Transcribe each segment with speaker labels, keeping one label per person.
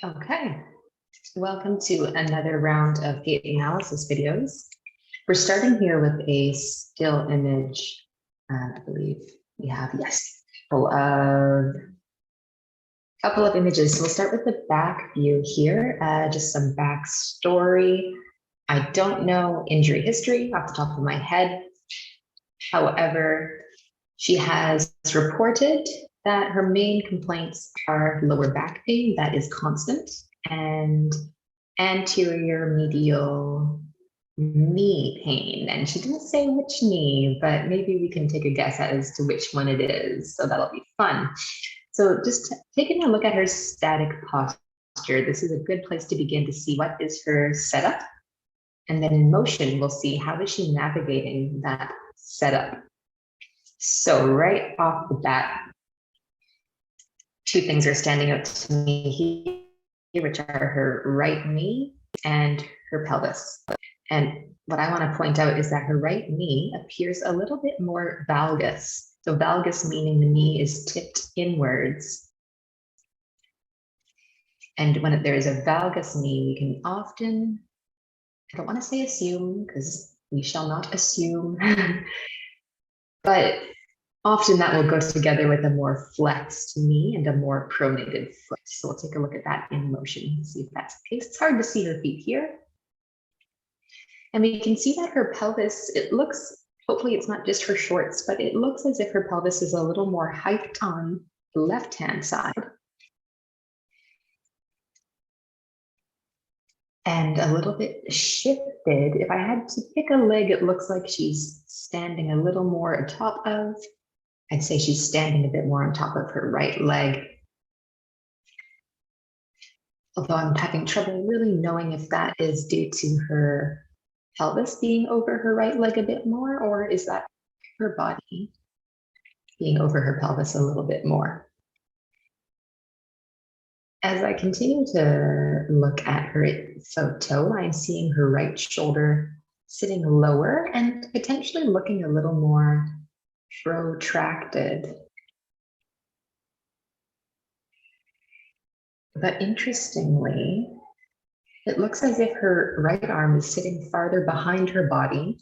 Speaker 1: Okay, welcome to another round of gait analysis videos. We're starting here with a still image. I believe we have, yes, a couple of images. So we'll start with the back view here, just some backstory. I don't know injury history off the top of my head. However, she has reported that her main complaints are lower back pain, that is constant, and anterior medial knee pain. And she didn't say which knee, but maybe we can take a guess as to which one it is. So that'll be fun. So just taking a look at her static posture, this is a good place to begin to see what is her setup. And then in motion, we'll see how is she navigating that setup. So right off the bat, two things are standing out to me here, which are her right knee and her pelvis. And what I want to point out is that her right knee appears a little bit more valgus. So valgus meaning the knee is tipped inwards. And when there is a valgus knee, we can often, I don't want to say assume, because we shall not assume, but often that will go together with a more flexed knee and a more pronated foot. So we'll take a look at that in motion, see if that's the case. It's hard to see her feet here. And we can see that her pelvis, it looks, hopefully it's not just her shorts, but it looks as if her pelvis is a little more hiked on the left-hand side. And a little bit shifted. If I had to pick a leg, it looks like she's standing a little more on top of, I'd say she's standing a bit more on top of her right leg. Although I'm having trouble really knowing if that is due to her pelvis being over her right leg a bit more, or is that her body being over her pelvis a little bit more? As I continue to look at her photo, I'm seeing her right shoulder sitting lower and potentially looking a little more protracted. But interestingly, it looks as if her right arm is sitting farther behind her body.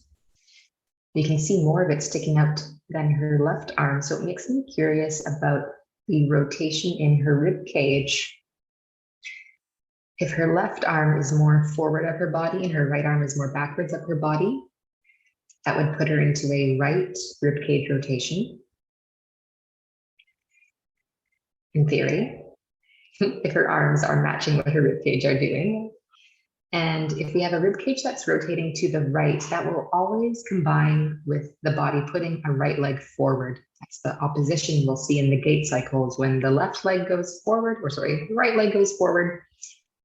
Speaker 1: You can see more of it sticking out than her left arm. So it makes me curious about the rotation in her rib cage. If her left arm is more forward of her body and her right arm is more backwards of her body, that would put her into a right rib cage rotation. In theory, if her arms are matching what her rib cage are doing. And if we have a rib cage that's rotating to the right, that will always combine with the body putting a right leg forward. That's the opposition we'll see in the gait cycles. When the left leg goes forward, the right leg goes forward,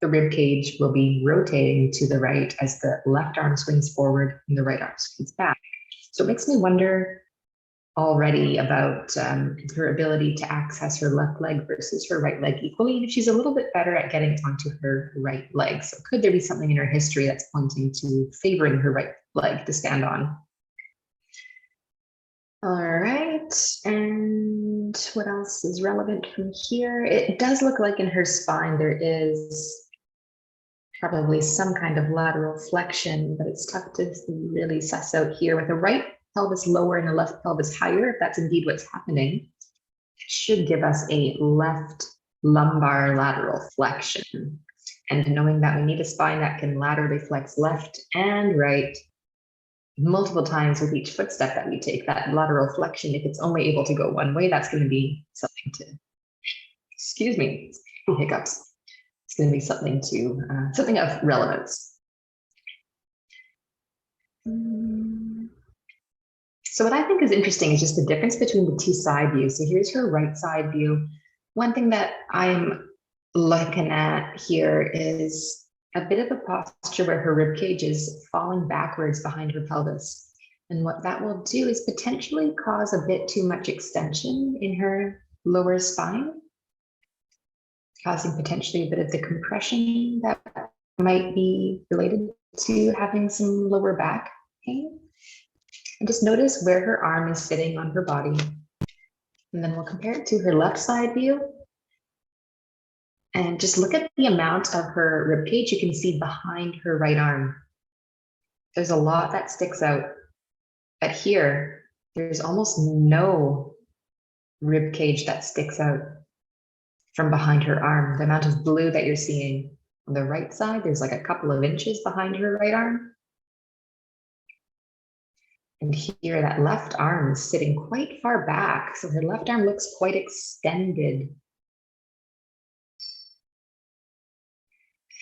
Speaker 1: the rib cage will be rotating to the right as the left arm swings forward and the right arm swings back. So it makes me wonder already about her ability to access her left leg versus her right leg equally, and if she's a little bit better at getting onto her right leg. So could there be something in her history that's pointing to favoring her right leg to stand on? All right, and what else is relevant from here? It does look like in her spine there is probably some kind of lateral flexion, but it's tough to really suss out here. With the right pelvis lower and the left pelvis higher, if that's indeed what's happening, it should give us a left lumbar lateral flexion. And knowing that we need a spine that can laterally flex left and right multiple times with each footstep that we take, that lateral flexion, if it's only able to go one way, that's going to be something to, excuse me, hiccups. It's going to be something to, something of relevance. So what I think is interesting is just the difference between the two side views. So here's her right side view. One thing that I'm looking at here is a bit of a posture where her rib cage is falling backwards behind her pelvis. And what that will do is potentially cause a bit too much extension in her lower spine, causing potentially a bit of the compression that might be related to having some lower back pain. And just notice where her arm is sitting on her body. And then we'll compare it to her left side view. And just look at the amount of her rib cage you can see behind her right arm. There's a lot that sticks out. But here, there's almost no rib cage that sticks out from behind her arm. The amount of blue that you're seeing on the right side, there's like a couple of inches behind her right arm. And here, that left arm is sitting quite far back. So her left arm looks quite extended.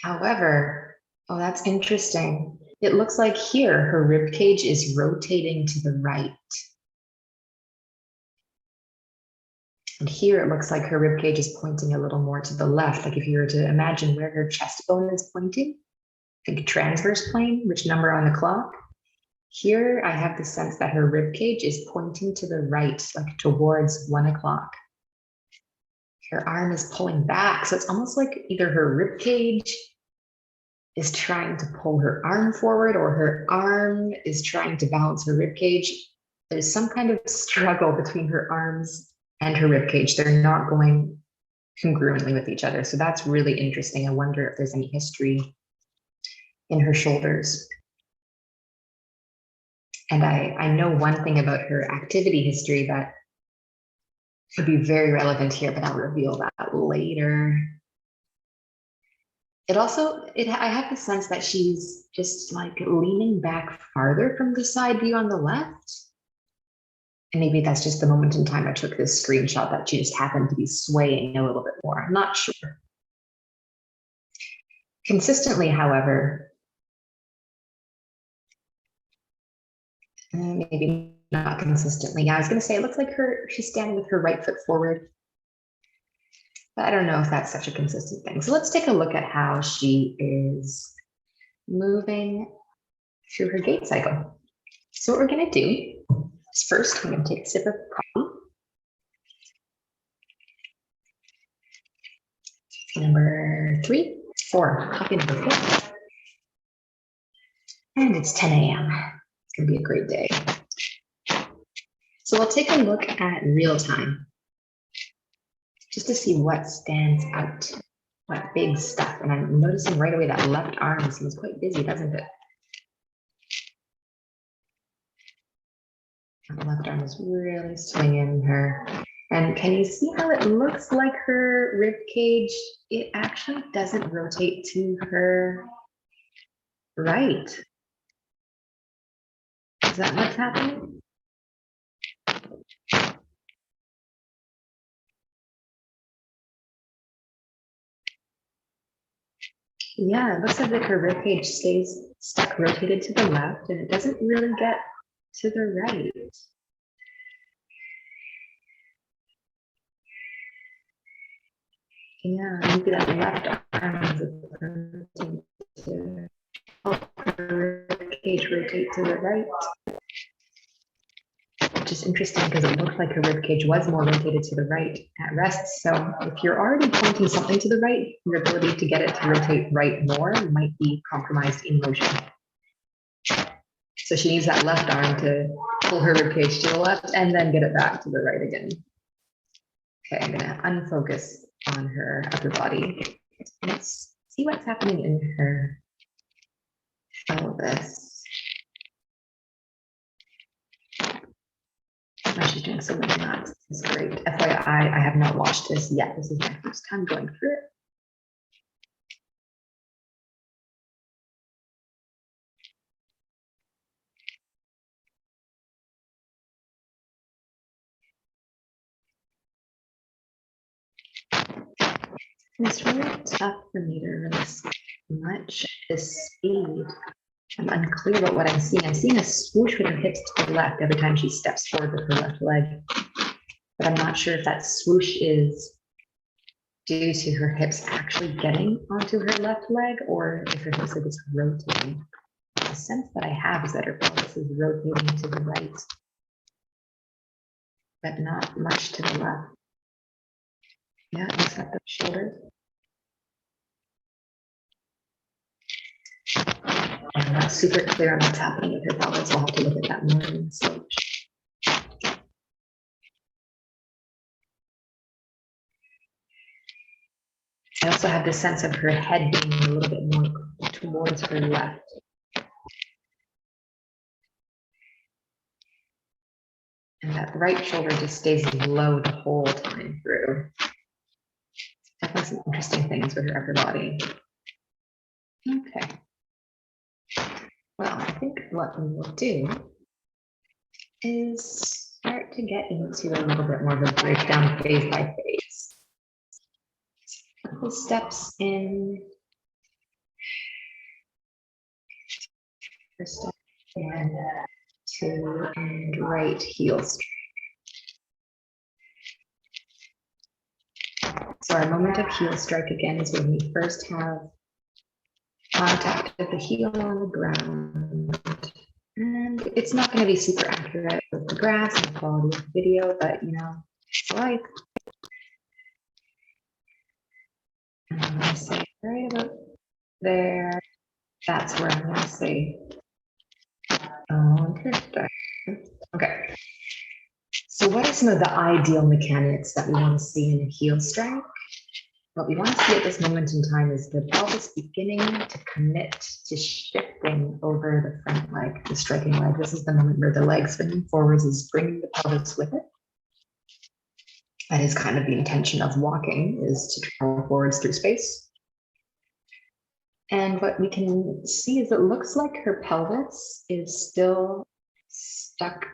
Speaker 1: However, oh, that's interesting. It looks like here, her rib cage is rotating to the right. And here it looks like her rib cage is pointing a little more to the left. Like if you were to imagine where her chest bone is pointing, think transverse plane, which number on the clock. Here I have the sense that her rib cage is pointing to the right, like towards 1 o'clock. Her arm is pulling back. So it's almost like either her rib cage is trying to pull her arm forward or her arm is trying to balance her rib cage. There's some kind of struggle between her arms and her rib cage. They're not going congruently with each other. So that's really interesting. I wonder if there's any history in her shoulders. And I know one thing about her activity history that could be very relevant here, but I'll reveal that later. It also, I have the sense that she's just like leaning back farther from the side view on the left. And maybe that's just the moment in time I took this screenshot that she just happened to be swaying a little bit more. I'm not sure. Consistently, however, maybe not consistently. Yeah, I was going to say it looks like she's standing with her right foot forward. But I don't know if that's such a consistent thing. So let's take a look at how she is moving through her gait cycle. So what we're going to do is first, I'm going to take a sip of coffee. Number 3, 4, coffee number 4. And it's 10 a.m. It's going to be a great day. So we'll take a look at real time, just to see what stands out, what big stuff. And I'm noticing right away that left arm seems quite busy, doesn't it? That left arm is really swinging her. And can you see how it looks like her rib cage? It actually doesn't rotate to her right. Is that what's happening? Yeah, it looks as if her rib cage stays stuck rotated to the left and it doesn't really get to the right. Yeah, maybe that left arm is pointing to help her rib cage rotate to the right. Which is interesting because it looked like her rib cage was more rotated to the right at rest. So if you're already pointing something to the right, your ability to get it to rotate right more might be compromised in motion. So she needs that left arm to pull her rib cage to the left and then get it back to the right again. Okay, I'm gonna unfocus on her upper body. Let's see what's happening in her pelvis. Oh, she's doing so many knots. This is great. FYI, I have not watched this yet. This is my first time going through it. And it's really tough for me to release much this speed. I'm unclear about what I'm seeing. I'm seeing a swoosh with her hips to the left every time she steps forward with her left leg. But I'm not sure if that swoosh is due to her hips actually getting onto her left leg or if her hips are just rotating. The sense that I have is that her pelvis is rotating to the right, but not much to the left. Yeah, looks like the shoulders. I'm not super clear on what's happening with her pelvis. I'll have to look at that more in the swoosh. I also have the sense of her head being a little bit more towards her left. And that right shoulder just stays low the whole time through. Definitely some interesting things with her upper body. Okay. Well, I think what we will do is start to get into a little bit more of a breakdown phase by phase. Couple steps in. First step and two and right heel strike. So our moment of heel strike again is when we first have contact with the heel on the ground. And it's not going to be super accurate with the grass and the quality of the video, but you know, it's like. And I'm going to say right about there. That's where I'm going to say, interesting. Okay. So what are some of the ideal mechanics that we want to see in a heel strike? What we want to see at this moment in time is the pelvis beginning to commit to shifting over the front leg, the striking leg. This is the moment where the leg swinging forwards is bringing the pelvis with it. That is kind of the intention of walking, is to travel forwards through space. And what we can see is it looks like her pelvis is still stuck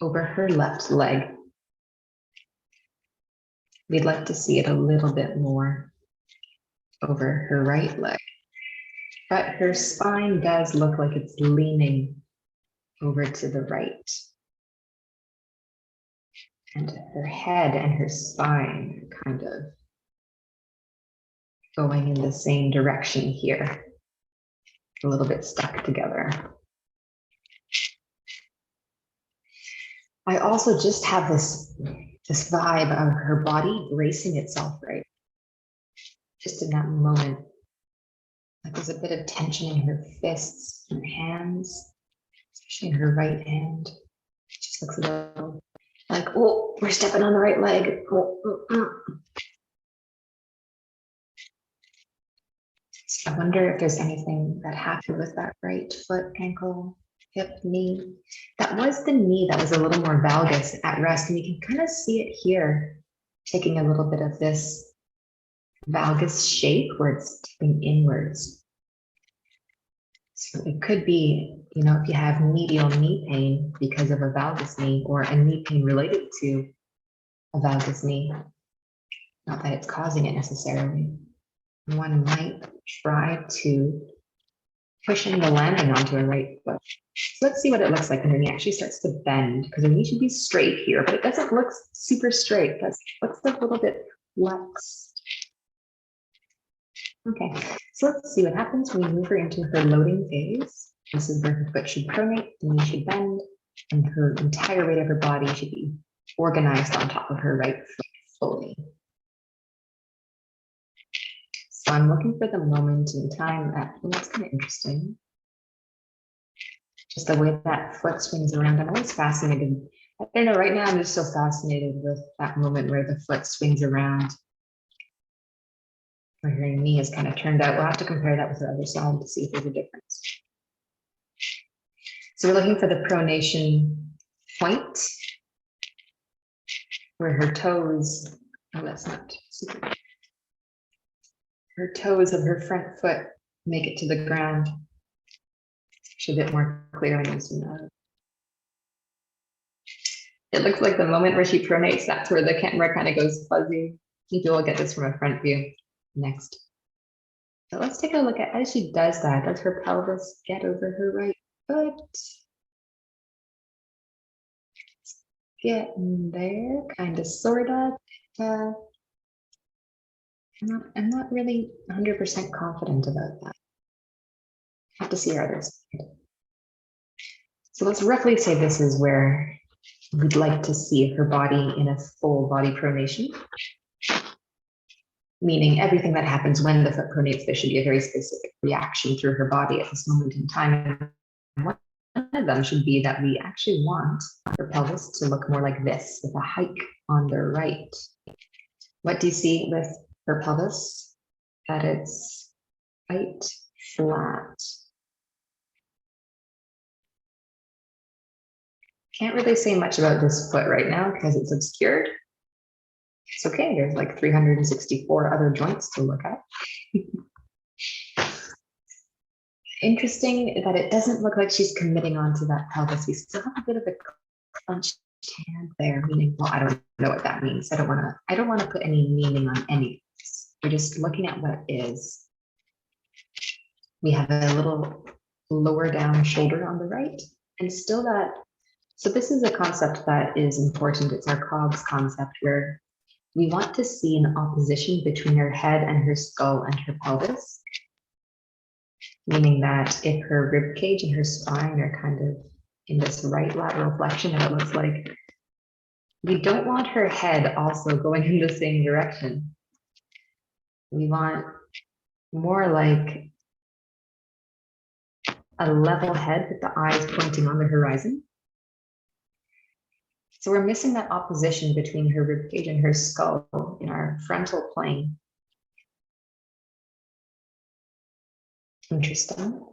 Speaker 1: over her left leg. We'd like to see it a little bit more over her right leg. But her spine does look like it's leaning over to the right. And her head and her spine are kind of going in the same direction here. A little bit stuck together. I also just have this vibe of her body bracing itself, right? Just in that moment. Like there's a bit of tension in her fists and her hands, especially in her right hand. It just looks a little like, oh, we're stepping on the right leg. So I wonder if there's anything that happened with that right foot, ankle, hip, knee. That was the knee that was a little more valgus at rest. And you can kind of see it here, taking a little bit of this valgus shape where it's tipping inwards. So it could be, you know, if you have medial knee pain because of a valgus knee or a knee pain related to a valgus knee, not that it's causing it necessarily, one might try to push in the landing onto a right foot. So let's see what it looks like when her knee actually starts to bend, because her knee should be straight here, but it doesn't look super straight. It looks a little bit flexed. Okay, so let's see what happens when we move her into her loading phase. This is where her foot should pronate, the knee should bend, and her entire weight of her body should be organized on top of her right foot fully. So I'm looking for the moment in time at, well, that's kind of interesting. Just the way that foot swings around. I'm always fascinated. I don't know, right now I'm just so fascinated with that moment where the foot swings around, where her knee is kind of turned out. We'll have to compare that with the other side to see if there's a difference. So we're looking for the pronation point, where her toes, oh, that's not super. Her toes of her front foot make it to the ground. It's a bit more clear when you zoom out. It looks like the moment where she pronates, that's where the camera kind of goes fuzzy. Maybe we'll get this from a front view next. So let's take a look at as she does that. Does her pelvis get over her right foot? Getting there, kind of, sort of. I'm not really 100% confident about that. I have to see her other side. So let's roughly say this is where we'd like to see her body in a full body pronation. Meaning everything that happens when the foot pronates, there should be a very specific reaction through her body at this moment in time. And one of them should be that we actually want her pelvis to look more like this, with a hike on the right. What do you see with her pelvis? that it's quite flat. Can't really say much about this foot right now because it's obscured. It's okay, there's like 364 other joints to look at. Interesting that it doesn't look like she's committing onto that pelvis. We still have a bit of a clenched hand there, meaning, well, I don't know what that means. I don't want to put any meaning on any of this. We're just looking at what is. We have a little lower down shoulder on the right, and still that. So this is a concept that is important. It's our COGS concept, where we want to see an opposition between her head and her skull and her pelvis. Meaning that if her rib cage and her spine are kind of in this right lateral flexion, that it looks like, we don't want her head also going in the same direction. We want more like a level head with the eyes pointing on the horizon. So we're missing that opposition between her rib cage and her skull in our frontal plane. Interesting.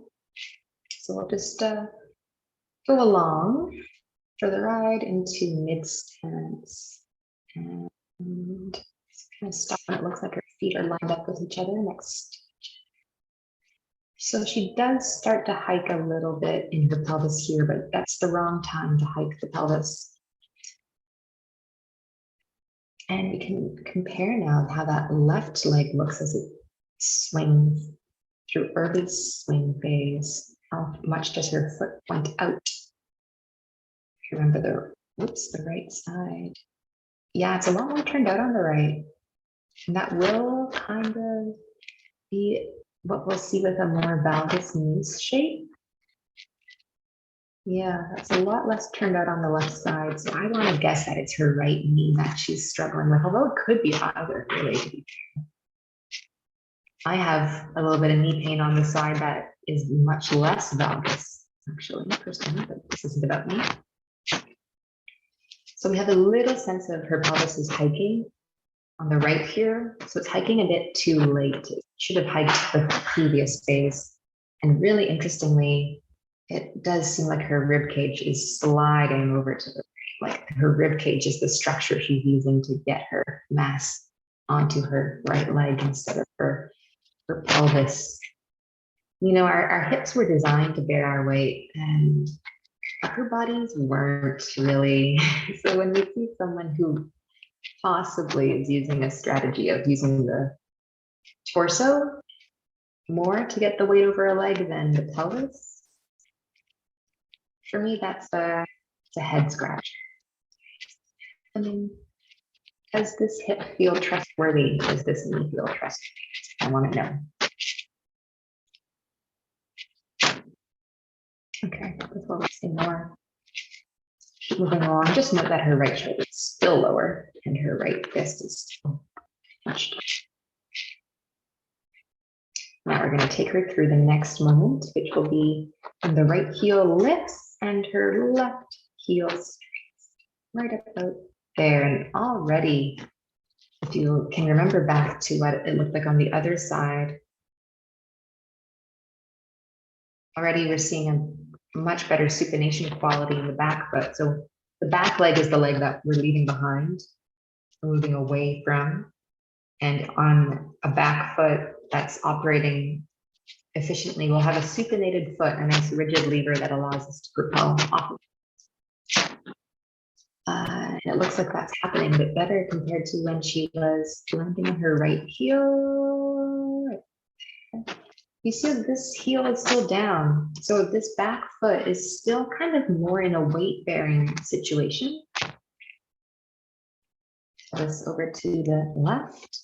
Speaker 1: So we'll just go along for the ride into mid stance and kind of stop when it looks like her feet are lined up with each other next. So she does start to hike a little bit in her pelvis here, but that's the wrong time to hike the pelvis. And we can compare now how that left leg looks as it swings through early swing phase. How much does her foot point out? Remember the right side. Yeah, it's a lot more turned out on the right. And that will kind of be what we'll see with a more valgus knees shape. Yeah, that's a lot less turned out on the left side. So I want to guess that it's her right knee that she's struggling with, although it could be either, really. I have a little bit of knee pain on the side that is much less valgus, actually, personally, but this isn't about me. So we have a little sense of her pelvis is hiking on the right here. So it's hiking a bit too late. It should have hiked the previous phase. And really interestingly, it does seem like her rib cage is sliding over to the right. Like her rib cage is the structure she's using to get her mass onto her right leg instead of her pelvis. You know, our hips were designed to bear our weight, and upper bodies weren't really. So when we see someone who possibly is using a strategy of using the torso more to get the weight over a leg than the pelvis, for me, that's a head scratch. I mean, does this hip feel trustworthy? Does this knee feel trustworthy? I want to know. Okay, before we say more, keep moving along. Just note that her right shoulder is still lower and her right fist is still touched. Now we're going to take her through the next moment, which will be when the right heel lifts and her left heel straights right about there. And already, if you can remember back to what it looked like on the other side, already we're seeing a much better supination quality in the back foot. So the back leg is the leg that we're leaving behind, moving away from. And on a back foot that's operating efficiently, we'll have a supinated foot, a nice rigid lever that allows us to propel off. It looks like that's happening a bit better compared to when she was landing on her right heel. You see this heel is still down. So this back foot is still kind of more in a weight-bearing situation. This over to the left.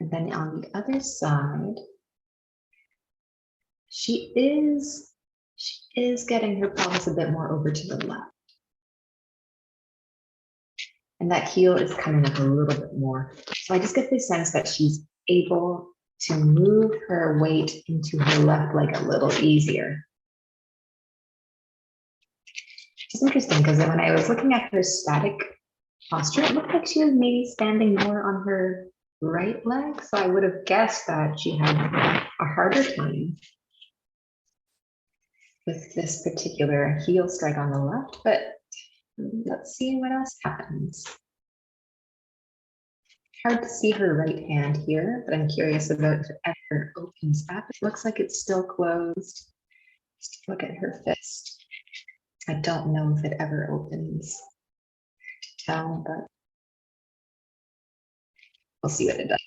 Speaker 1: And then on the other side, she is getting her pelvis a bit more over to the left. And that heel is coming up a little bit more. So I just get the sense that she's able to move her weight into her left leg a little easier. It's interesting because when I was looking at her static posture, it looked like she was maybe standing more on her right leg, so I would have guessed that she had a harder time with this particular heel strike on the left, but let's see what else happens. Hard to see her right hand here, but I'm curious about if it ever opens up. It looks like it's still closed. Let's look at her fist. I don't know if it ever opens. But we'll see what it does.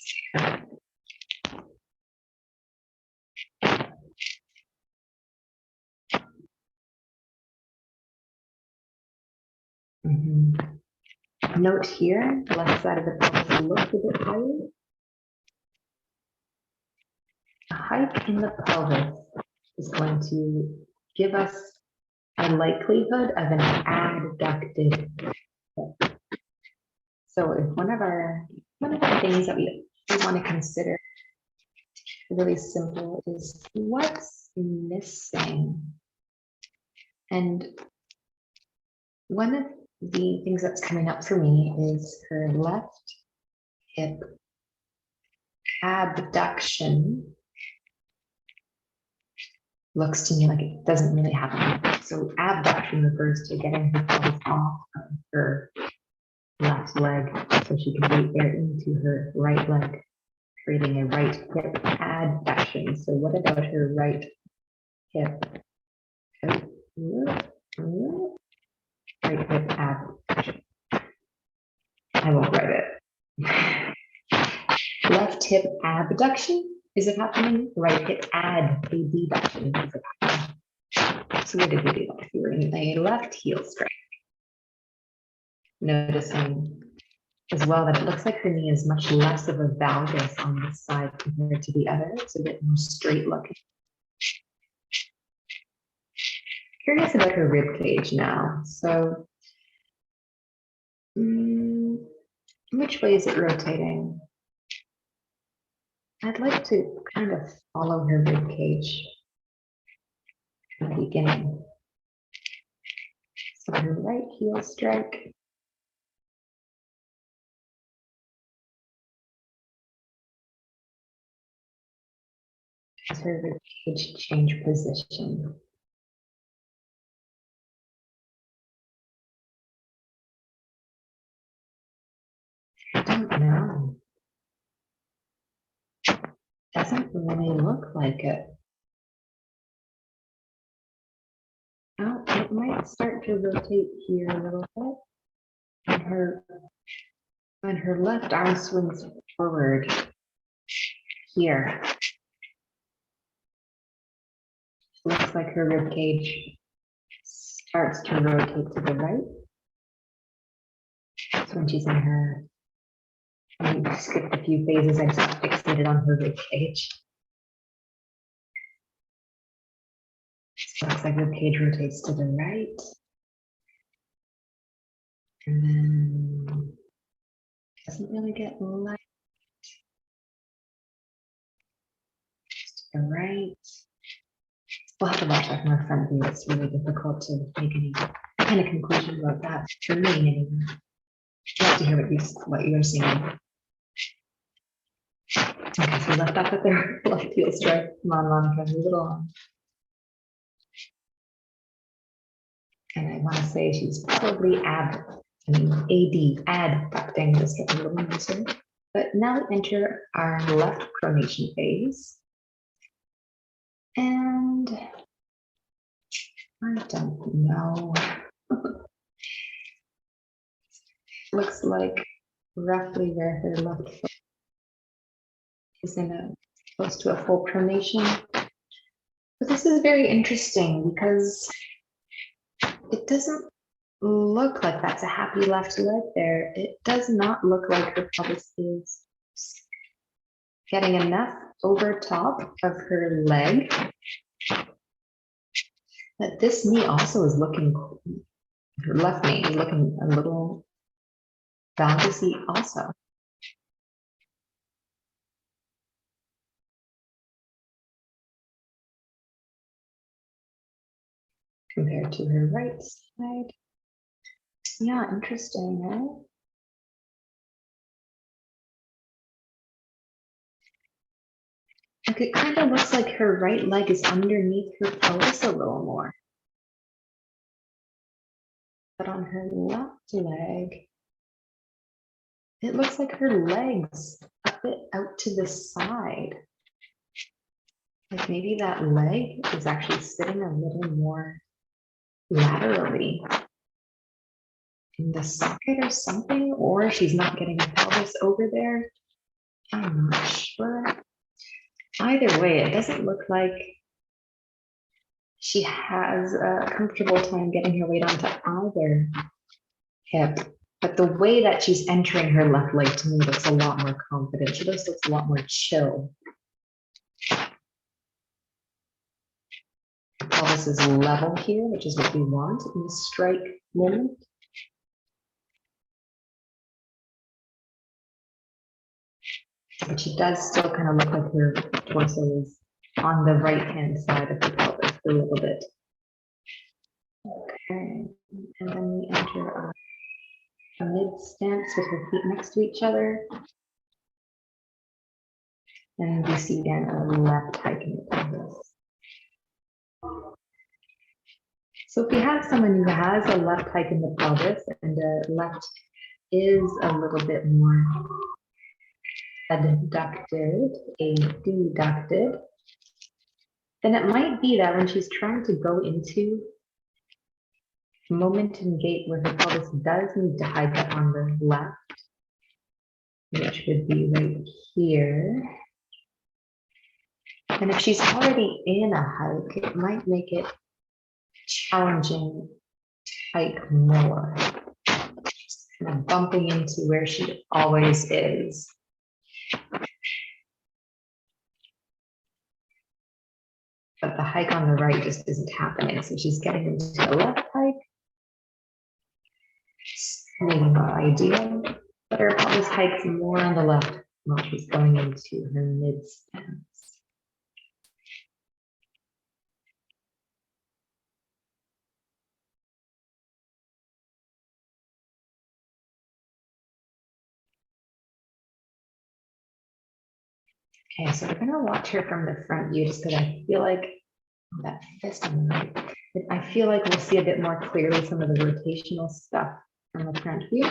Speaker 1: Note here, the left side of the pelvis looks a bit higher. A hike in the pelvis is going to give us a likelihood of an adducted hip. So if one of the things that we want to consider really simple is what's missing. And one of the things that's coming up for me is her left hip abduction. Looks to me like it doesn't really happen. So abduction refers to getting her pelvis off of her left leg so she can weight there into her right leg, creating a right hip adduction. So what about her right hip? Right hip abduction. I won't write it. Left hip abduction. Is it happening? Right hip adduction. Is it happening? So what did we do? We were in a left heel strike. Noticing as well that it looks like her knee is much less of a valgus on this side compared to the other. It's a bit more straight looking. Curious about her rib cage now. So which way is it rotating? I'd like to kind of follow her rib cage from the beginning. So her right heel strike. As her rib cage change position. I don't know. Doesn't really look like it. Oh, it might start to rotate here a little bit. And when her left arm swings forward here, looks like her rib cage starts to rotate to the right. So when she's in her, I skipped a few phases, I just got fixated on her rib cage. So looks like rib cage rotates to the right. And then doesn't really get light. To the right. We'll have to watch that from our front view. It's really difficult to make any kind of conclusion about that for me anyway. I'd like to hear what you're seeing. Okay, so left off at their left heel strike. Come on, Monica, move it along. And I want to say she's probably adducting, just get a little nicer. But now we enter our left pronation phase. And I don't know. Looks like roughly where her left foot is close to a full pronation. But this is very interesting because it doesn't look like that's a happy left leg there. It does not look like her pelvis is getting enough over top of her leg. But this knee also is looking, her left knee is looking a little valgusy also. Compared to her right side. Yeah, interesting, right? Like it kind of looks like her right leg is underneath her pelvis a little more. But on her left leg, it looks like her legs a bit out to the side. Like maybe that leg is actually sitting a little more laterally in the socket or something, or she's not getting her pelvis over there. I'm not sure. Either way, it doesn't look like she has a comfortable time getting her weight onto either hip. But the way that she's entering her left leg to me looks a lot more confident. She just looks a lot more chill. Her pelvis is level here, which is what we want in the strike moment. But she does still kind of look like her torso is on the right-hand side of the pelvis a little bit. Okay, and then we enter a mid stance with her feet next to each other. And we see again a left hike in the pelvis. So if we have someone who has a left hike in the pelvis and the left is a little bit more adducted, adducted, then it might be that when she's trying to go into moment in gait where her pelvis does need to hike up on the left, which would be right here. And if she's already in a hike, it might make it challenging to hike more. Just kind of bumping into where she always is. But the hike on the right just isn't happening. So she's getting into a left hike. Maybe not ideal, but her pelvis hikes more on the left while she's going into her mid stance. Okay, so we're gonna watch her from the front view just because I feel like that fist on the right. I feel like we'll see a bit more clearly some of the rotational stuff from the front view.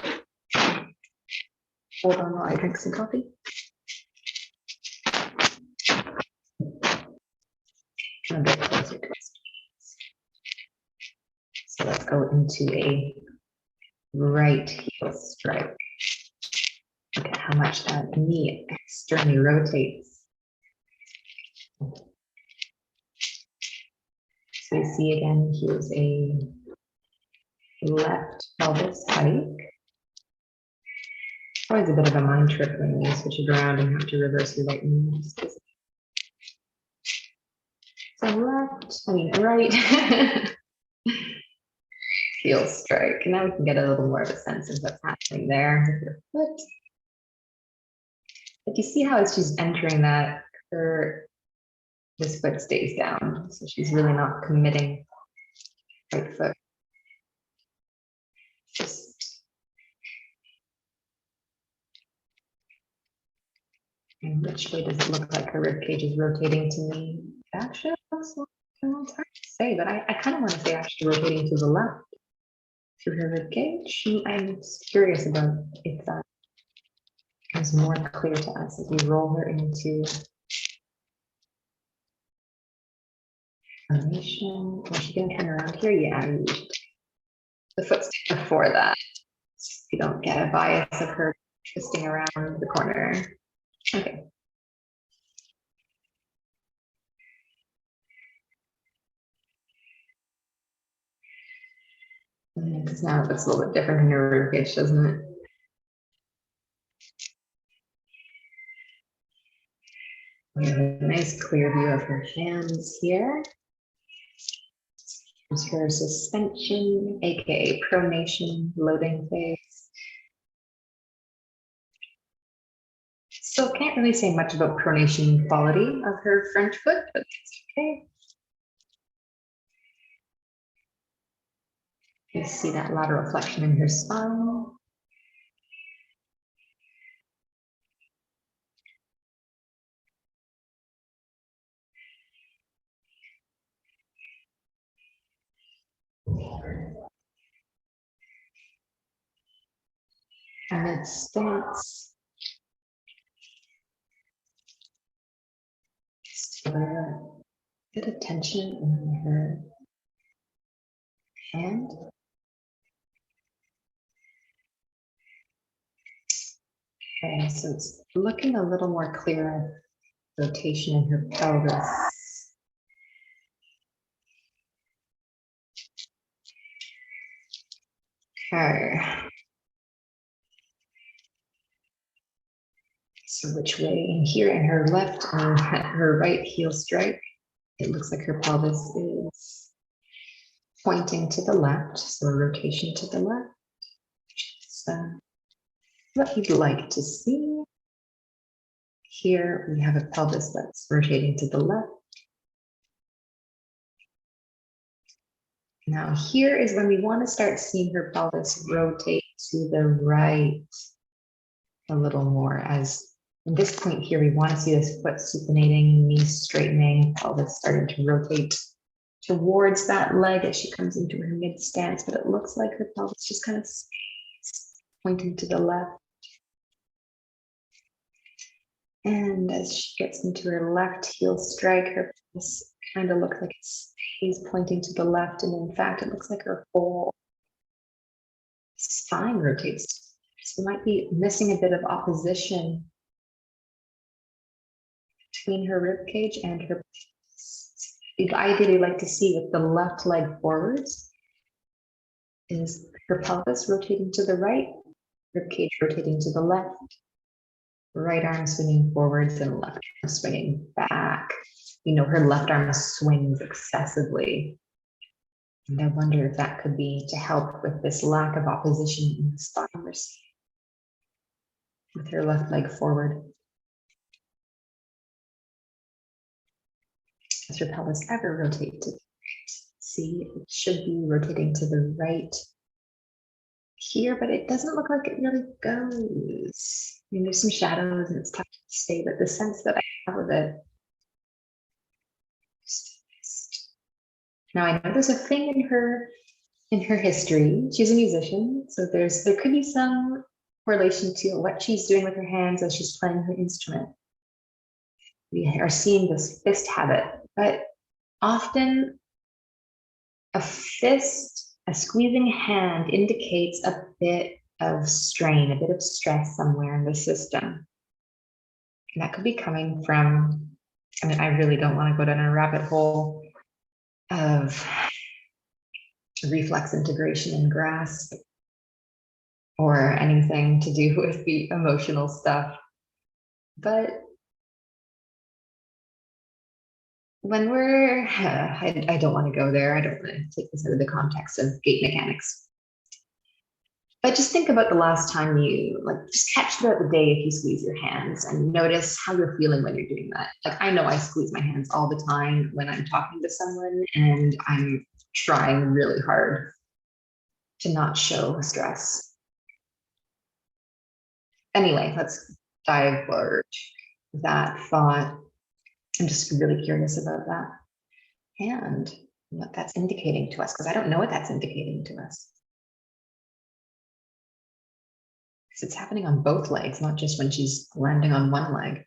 Speaker 1: Hold on while I drink some coffee. A bit closer to us. So let's go into a right heel strike. Look at how much that knee externally rotates. So you see again, here's a left pelvis hike. Always a bit of a mind trip when you switch it around and have to reverse your right knee. So left, I mean right. Heel strike. Now we can get a little more of a sense of what's happening there with your foot. But you see how as she's entering that, this foot stays down. So she's really not committing right foot. Just and which way does it look like her rib cage is rotating to me? Actually, it's hard to say, but I kind of want to say actually rotating to the left through her rib cage. I'm curious about if that is more clear to us as we roll her into formation. Was she going to turn around here? Yeah, the foot's before that. So you don't get a bias of her twisting around the corner. Okay. Because now it looks a little bit different in your rib cage, doesn't it? We have a nice clear view of her hands here. Here's her suspension, aka pronation, loading phase. Still can't really say much about pronation quality of her French foot, but it's okay. You see that lateral flexion in her spine. mid stance. Just a bit of tension in her hand. Okay, so it's looking a little more clear rotation in her pelvis. Okay. So which way? And here in her left or her right heel strike, it looks like her pelvis is pointing to the left. So a rotation to the left. So what you'd like to see. Here we have a pelvis that's rotating to the left. Now here is when we want to start seeing her pelvis rotate to the right a little more. As in this point here, we want to see this foot supinating, knees straightening, pelvis starting to rotate towards that leg as she comes into her mid stance, but it looks like her pelvis just kind of pointing to the left. And as she gets into her left heel strike, her pelvis kind of looks like it stays pointing to the left. And in fact, it looks like her whole spine rotates. So we might be missing a bit of opposition between her rib cage and her pelvis. You'd ideally like to see with the left leg forwards is her pelvis rotating to the right, rib cage rotating to the left, right arm swinging forwards and left arm swinging back. You know, her left arm swings excessively. And I wonder if that could be to help with this lack of opposition in the spine with her left leg forward. Does your pelvis ever rotate to the right? See, it should be rotating to the right here, but it doesn't look like it really goes. I mean, there's some shadows and it's tough to say, but the sense that I have of it. Now I know there's a thing in her history. She's a musician, so there could be some correlation to what she's doing with her hands as she's playing her instrument. We are seeing this fist habit, but often a fist, a squeezing hand indicates a bit of strain, a bit of stress somewhere in the system. And that could be coming from, I mean, I really don't want to go down a rabbit hole of reflex integration and grasp or anything to do with the emotional stuff. But when we're, I don't want to go there. I don't want to take this out of the context of gait mechanics. But just think about the last time you, just catch throughout the day if you squeeze your hands and notice how you're feeling when you're doing that. Like, I know I squeeze my hands all the time when I'm talking to someone and I'm trying really hard to not show stress. Anyway, let's divert that thought. I'm just really curious about that and what that's indicating to us, because I don't know what that's indicating to us. Because it's happening on both legs, not just when she's landing on one leg.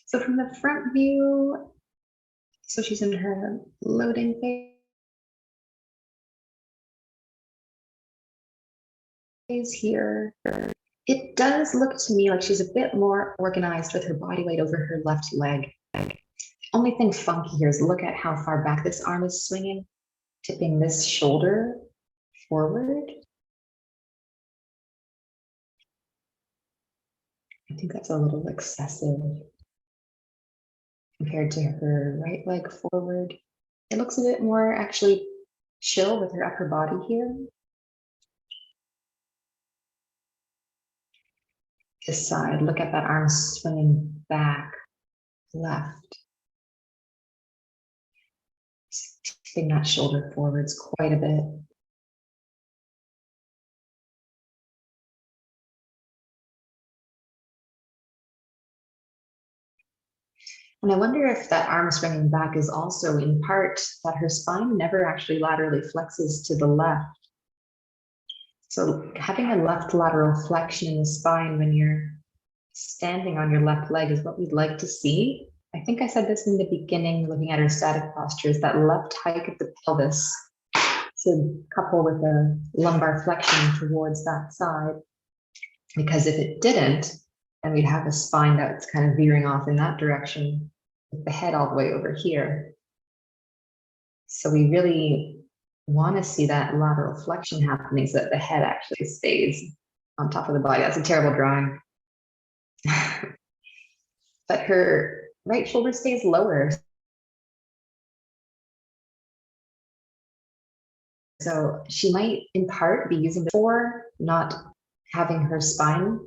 Speaker 1: So from the front view, so she's in her loading phase here. It does look to me like she's a bit more organized with her body weight over her left leg. The only thing funky here is look at how far back this arm is swinging, tipping this shoulder forward. I think that's a little excessive compared to her right leg forward. It looks a bit more actually chill with her upper body here. This side, look at that arm swinging back, left. Tipping that shoulder forwards quite a bit. And I wonder if that arm swinging back is also in part that her spine never actually laterally flexes to the left. So having a left lateral flexion in the spine when you're standing on your left leg is what we'd like to see. I think I said this in the beginning, looking at her static posture, is that left hike of the pelvis. So couple with a lumbar flexion towards that side, because if it didn't, then we'd have a spine that's kind of veering off in that direction with the head all the way over here. So we really want to see that lateral flexion happening so that the head actually stays on top of the body. That's a terrible drawing. But her right shoulder stays lower. So she might in part be using the for not having her spine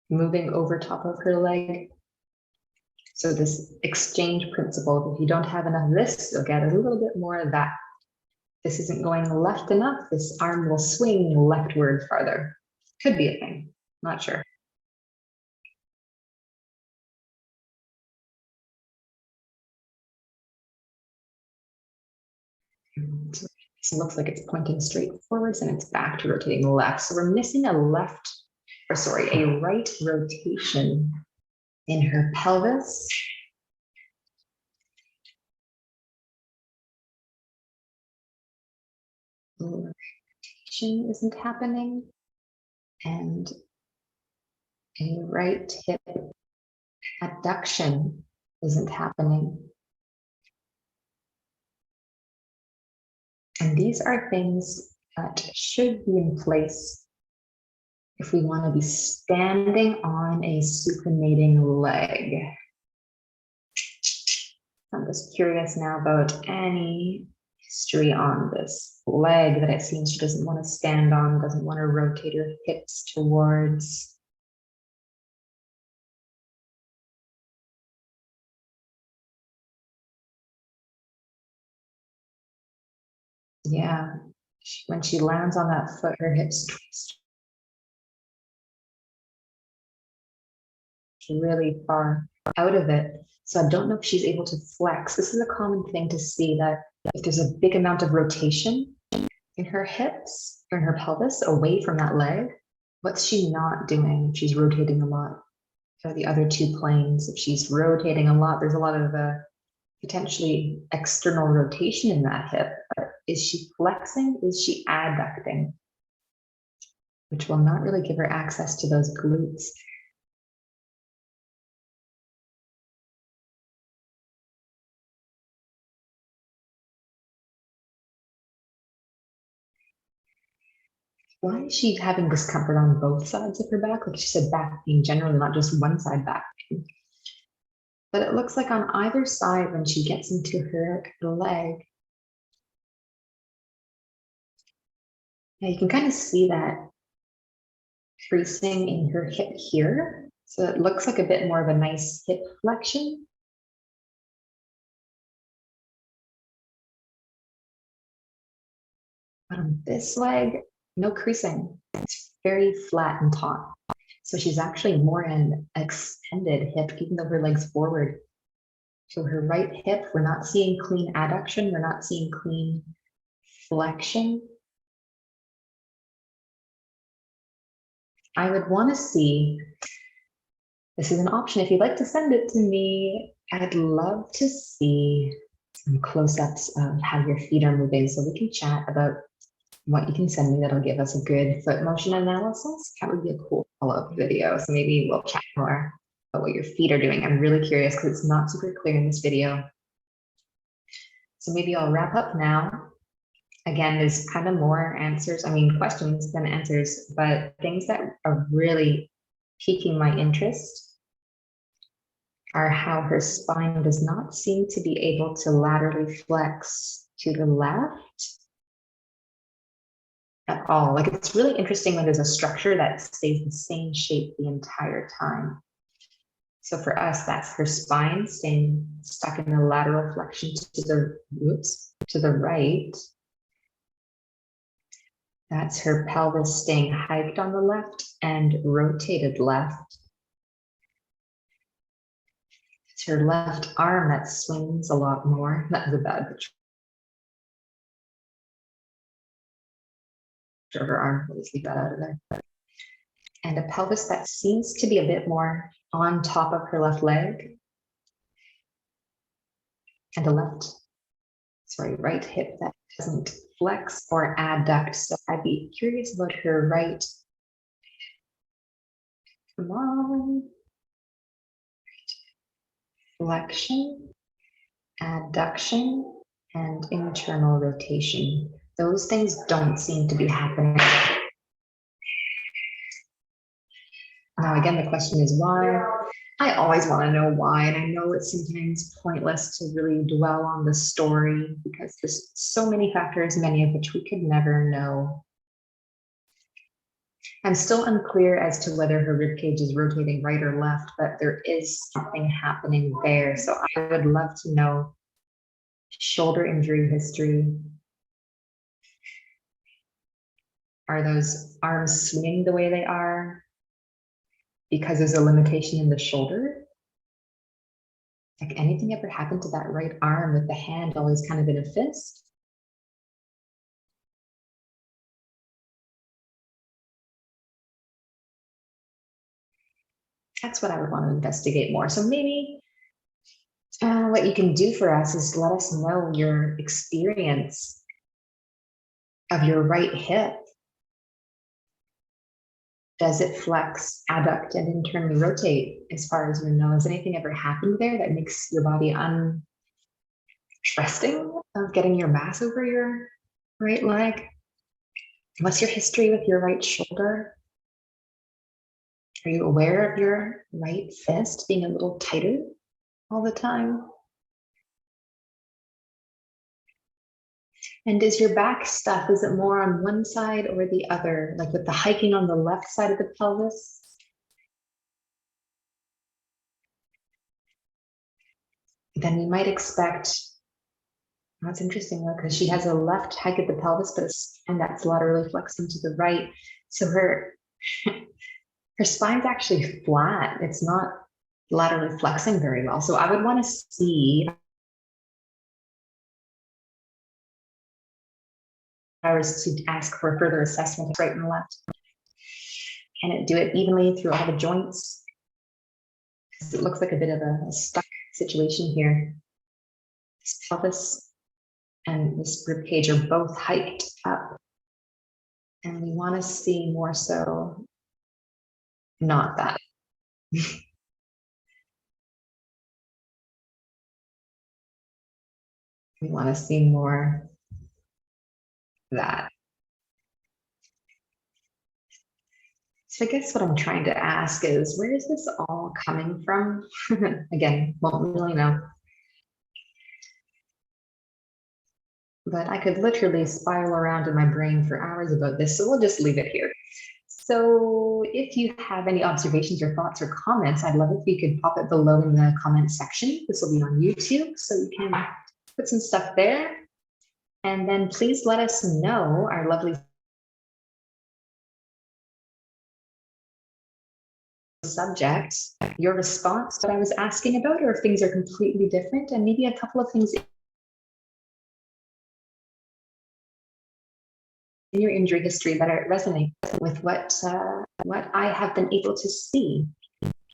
Speaker 1: moving over top of her leg. So this exchange principle, if you don't have enough of this, you'll get a little bit more of that. This isn't going left enough, this arm will swing leftward farther. Could be a thing, not sure. So it looks like it's pointing straight forwards and it's back to rotating left. So we're missing a right rotation in her pelvis. Rotation isn't happening. And a right hip adduction isn't happening. And these are things that should be in place if we want to be standing on a supinating leg. I'm just curious now about any history on this leg that it seems she doesn't want to stand on, doesn't want to rotate her hips towards. Yeah, when she lands on that foot, her hips twist really far out of it. So I don't know if she's able to flex. This is a common thing to see, that if there's a big amount of rotation in her hips or in her pelvis away from that leg, what's she not doing if she's rotating a lot? For the other two planes, if she's rotating a lot, there's a lot of potentially external rotation in that hip. But is she flexing? Is she adducting? Which will not really give her access to those glutes. Why is she having discomfort on both sides of her back? Like she said, back pain generally, not just one side back pain. But it looks like on either side, when she gets into her leg, yeah, you can kind of see that creasing in her hip here. So it looks like a bit more of a nice hip flexion. But on this leg, no creasing. It's very flat and taut. So she's actually more an extended hip, even though her leg's forward. So her right hip, we're not seeing clean adduction. We're not seeing clean flexion. I would want to see, this is an option. If you'd like to send it to me, I'd love to see some close-ups of how your feet are moving so we can chat about what you can send me that'll give us a good foot motion analysis. That would be a cool follow-up video. So maybe we'll chat more about what your feet are doing. I'm really curious because it's not super clear in this video. So maybe I'll wrap up now. Again, there's kind of more answers, questions than answers, but things that are really piquing my interest are how her spine does not seem to be able to laterally flex to the left at all. Like, it's really interesting when there's a structure that stays the same shape the entire time. So for us, that's her spine staying stuck in the lateral flexion to the right. That's her pelvis staying hiked on the left and rotated left. It's her left arm that swings a lot more. That was a bad picture. or her arm. We'll just leave that out of there. And a pelvis that seems to be a bit more on top of her left leg. And a right hip that doesn't flex or adduct. So I'd be curious about her right. Come on. Flexion, adduction, and internal rotation. Those things don't seem to be happening. Now, again, the question is why? I always want to know why, and I know it's sometimes pointless to really dwell on the story because there's so many factors, many of which we could never know. I'm still unclear as to whether her ribcage is rotating right or left, but there is something happening there. So I would love to know shoulder injury history. Are those arms swinging the way they are because there's a limitation in the shoulder? Like anything ever happened to that right arm with the hand always kind of in a fist? That's what I would want to investigate more. So maybe what you can do for us is let us know your experience of your right hip. Does it flex, adduct, and internally rotate as far as you know? Has anything ever happened there that makes your body untrusting of getting your mass over your right leg? What's your history with your right shoulder? Are you aware of your right fist being a little tighter all the time? And is your back stuff, is it more on one side or the other? Like with the hiking on the left side of the pelvis? Then we might expect, that's interesting though, because she has a left hike at the pelvis, but and that's laterally flexing to the right. So her spine's actually flat. It's not laterally flexing very well. So I would want to see if I was to ask for further assessment right and left. Can it do it evenly through all the joints? Because it looks like a bit of a stuck situation here. This pelvis and this rib cage are both hiked up. And we want to see more so not that. We want to see more that. So I guess what I'm trying to ask is, where is this all coming from? Again, won't really know. But I could literally spiral around in my brain for hours about this, so we'll just leave it here. So if you have any observations or thoughts or comments, I'd love if you could pop it below in the comment section. This will be on YouTube, so you can put some stuff there. And then please let us know, our lovely subject, your response to what I was asking about, or if things are completely different, and maybe a couple of things in your injury history that resonate with what I have been able to see.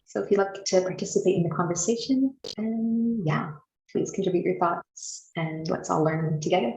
Speaker 1: So if you'd like to participate in the conversation, then yeah, please contribute your thoughts and let's all learn together.